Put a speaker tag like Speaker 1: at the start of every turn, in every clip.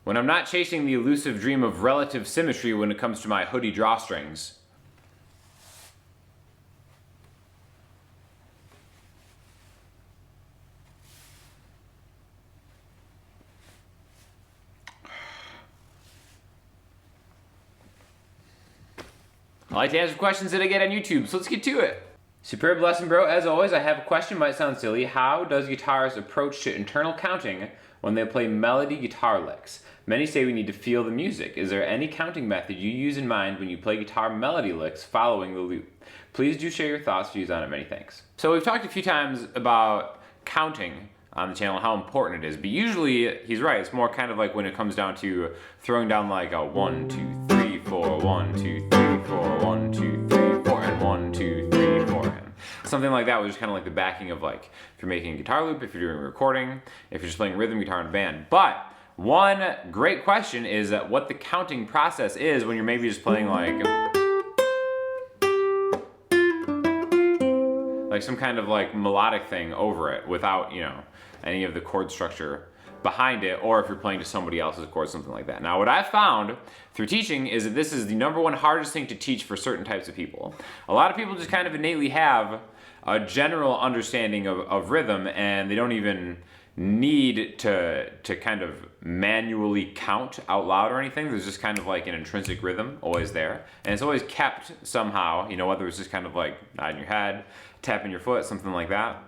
Speaker 1: when I'm not chasing the elusive dream of relative symmetry when it comes to my hoodie drawstrings. I like to answer questions that I get on YouTube, so let's get to it. Superb lesson, bro. As always, I have a question, might sound silly. How does guitarists approach to internal counting when they play melody guitar licks? Many say we need to feel the music. Is there any counting method you use in mind when you play guitar melody licks following the loop? Please do share your thoughts, views on it. Many thanks. So we've talked a few times about counting on the channel, how important it is, but usually he's right. It's more kind of like when it comes down to throwing down like a 1, 2, 3, 4, 1, 2, 3, 4, 1, 2, 3, 4, and 1, 2, 3, 4. Something like that, which is kind of like the backing of like if you're making a guitar loop, if you're doing a recording, if you're just playing rhythm guitar in a band. But one great question is what the counting process is when you're maybe just playing like some kind of like melodic thing over it without, you know, any of the chord structure behind it, or if you're playing to somebody else's chord, something like that. Now, what I've found through teaching is that this is the #1 hardest thing to teach for certain types of people. A lot of people just kind of innately have a general understanding of rhythm, and they don't even need to kind of manually count out loud or anything. There's just kind of like an intrinsic rhythm always there, and it's always kept somehow, you know, whether it's just kind of like nodding your head, tapping your foot, something like that.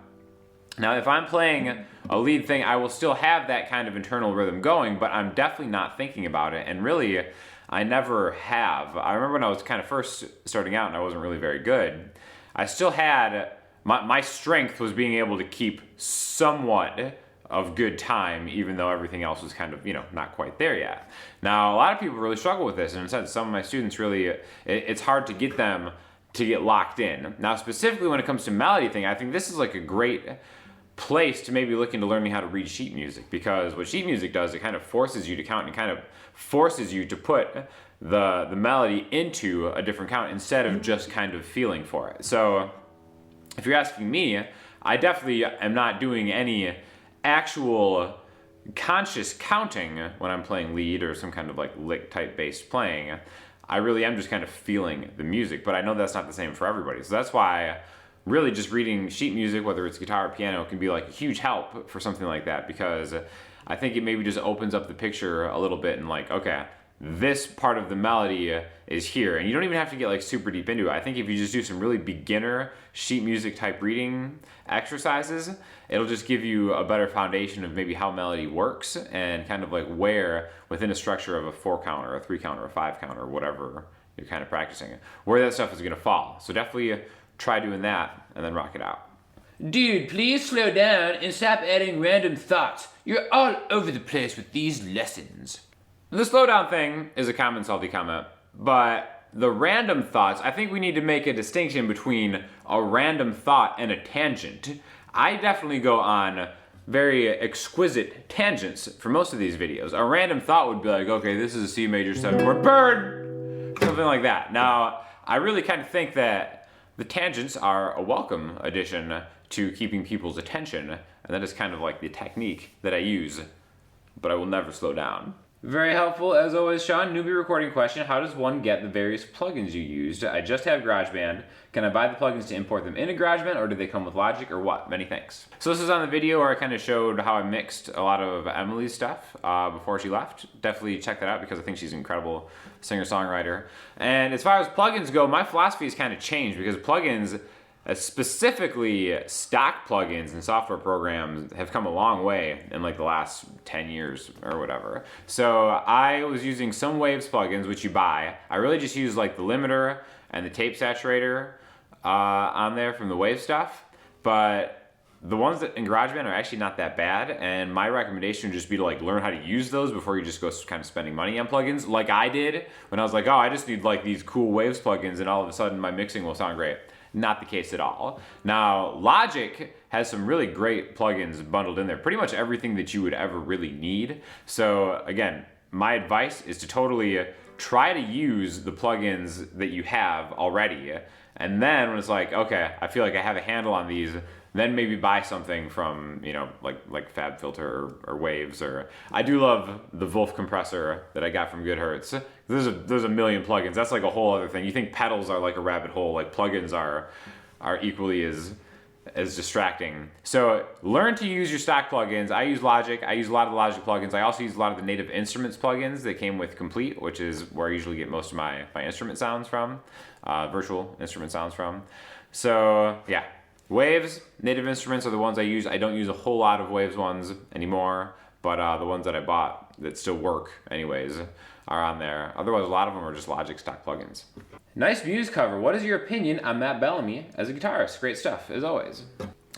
Speaker 1: Now, if I'm playing a lead thing, I will still have that kind of internal rhythm going, but I'm definitely not thinking about it, and really, I never have. I remember when I was kind of first starting out and I wasn't really very good, I still had, my strength was being able to keep somewhat of good time, even though everything else was kind of, you know, not quite there yet. Now, a lot of people really struggle with this, and in a sense, some of my students really, it's hard to get them to get locked in. Now, specifically when it comes to melody thing, I think this is like a great place to maybe look into learning how to read sheet music, because what sheet music does, it kind of forces you to count and kind of forces you to put the melody into a different count instead of just kind of feeling for it. So if you're asking me, I definitely am not doing any actual conscious counting when I'm playing lead or some kind of like lick type based playing. I really am just kind of feeling the music, but I know that's not the same for everybody. So that's why really just reading sheet music, whether it's guitar or piano, can be like a huge help for something like that, because I think it maybe just opens up the picture a little bit and like, okay, this part of the melody is here, and you don't even have to get like super deep into it. I think if you just do some really beginner sheet music type reading exercises, it'll just give you a better foundation of maybe how melody works and kind of like where within a structure of a 4 count or a 3 count or a 5 count or whatever you're kind of practicing, where that stuff is going to fall. So definitely try doing that and then rock it out. Dude, please slow down and stop adding random thoughts. You're all over the place with these lessons. The slowdown thing is a common salty comment, but the random thoughts, I think we need to make a distinction between a random thought and a tangent. I definitely go on very exquisite tangents for most of these videos. A random thought would be like, okay, this is a C major 7-chord bird, something like that. Now, I really kind of think that the tangents are a welcome addition to keeping people's attention, and that is kind of like the technique that I use, but I will never slow down. Very helpful, as always, Sean. Newbie recording question: how does one get the various plugins you used? I just have GarageBand. Can I buy the plugins to import them into GarageBand, or do they come with Logic, or what? Many thanks. So this is on the video where I kind of showed how I mixed a lot of Emily's stuff before she left. Definitely check that out, because I think she's an incredible singer-songwriter. And as far as plugins go, my philosophy has kind of changed, because plugins, specifically stock plugins and software programs, have come a long way in like the last 10 years or whatever. So I was using some Waves plugins, which you buy. I really just use like the limiter and the tape saturator on there from the Wave stuff, but the ones that in GarageBand are actually not that bad, and my recommendation would just be to like learn how to use those before you just go kind of spending money on plugins like I did when I was like, oh, I just need like these cool Waves plugins and all of a sudden my mixing will sound great. Not the case at all. Now, Logic has some really great plugins bundled in there, pretty much everything that you would ever really need. So again, my advice is to totally try to use the plugins that you have already, and then when it's like, okay, I feel like I have a handle on these, then maybe buy something from, you know, like FabFilter or Waves. Or I do love the Wolf compressor that I got from Goodhertz. There's a million plugins. That's like a whole other thing. You think pedals are like a rabbit hole, like plugins are equally as distracting. So learn to use your stock plugins. I use Logic. I use a lot of the Logic plugins. I also use a lot of the Native Instruments plugins that came with Complete, which is where I usually get most of my instrument sounds from, virtual instrument sounds from. So yeah, Waves, Native Instruments are the ones I use. I don't use a whole lot of Waves ones anymore, but the ones that I bought that still work anyways are on there. Otherwise, a lot of them are just Logic stock plugins. Nice Muse cover. What is your opinion on Matt Bellamy as a guitarist? Great stuff, as always.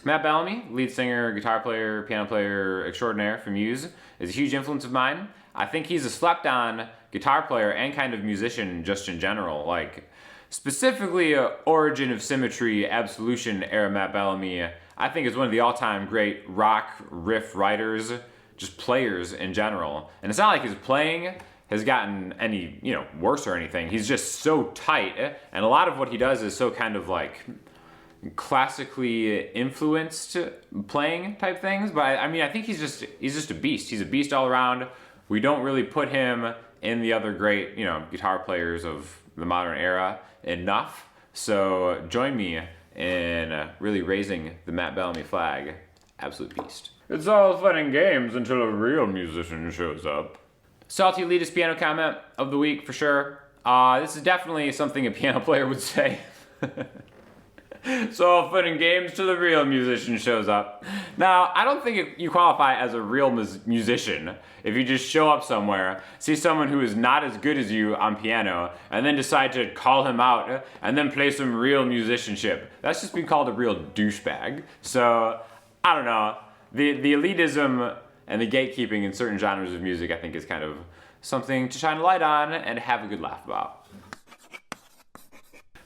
Speaker 1: Matt Bellamy, lead singer, guitar player, piano player extraordinaire for Muse, is a huge influence of mine. I think he's a slept-on guitar player and kind of musician just in general. Like, specifically Origin of Symmetry, Absolution era Matt Bellamy, I think is one of the all-time great rock riff writers, just players in general. And it's not like his playing has gotten any, you know, worse or anything. He's just so tight, and a lot of what he does is so kind of like classically influenced playing type things. But I mean, I think he's just a beast. He's a beast all around. We don't really put him in the other great, you know, guitar players of the modern era enough. So join me in really raising the Matt Bellamy flag. Absolute beast. It's all fun and games until a real musician shows up. Salty elitist piano comment of the week for sure. This is definitely something a piano player would say. It's all fun and games till the real musician shows up. Now, I don't think you qualify as a real musician if you just show up somewhere, see someone who is not as good as you on piano, and then decide to call him out and then play some real musicianship. That's just being called a real douchebag. So, I don't know. The elitism and the gatekeeping in certain genres of music, I think, is kind of something to shine a light on and have a good laugh about.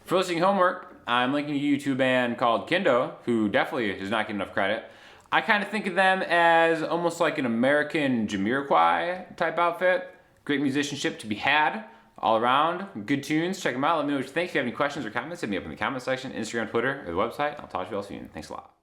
Speaker 1: For listening homework, I'm linking a YouTube band called Kindo, who definitely does not get enough credit. I kind of think of them as almost like an American Jamiroquai type outfit. Great musicianship to be had all around. Good tunes. Check them out. Let me know what you think. If you have any questions or comments, hit me up in the comment section, Instagram, Twitter, or the website. I'll talk to you all soon. Thanks a lot.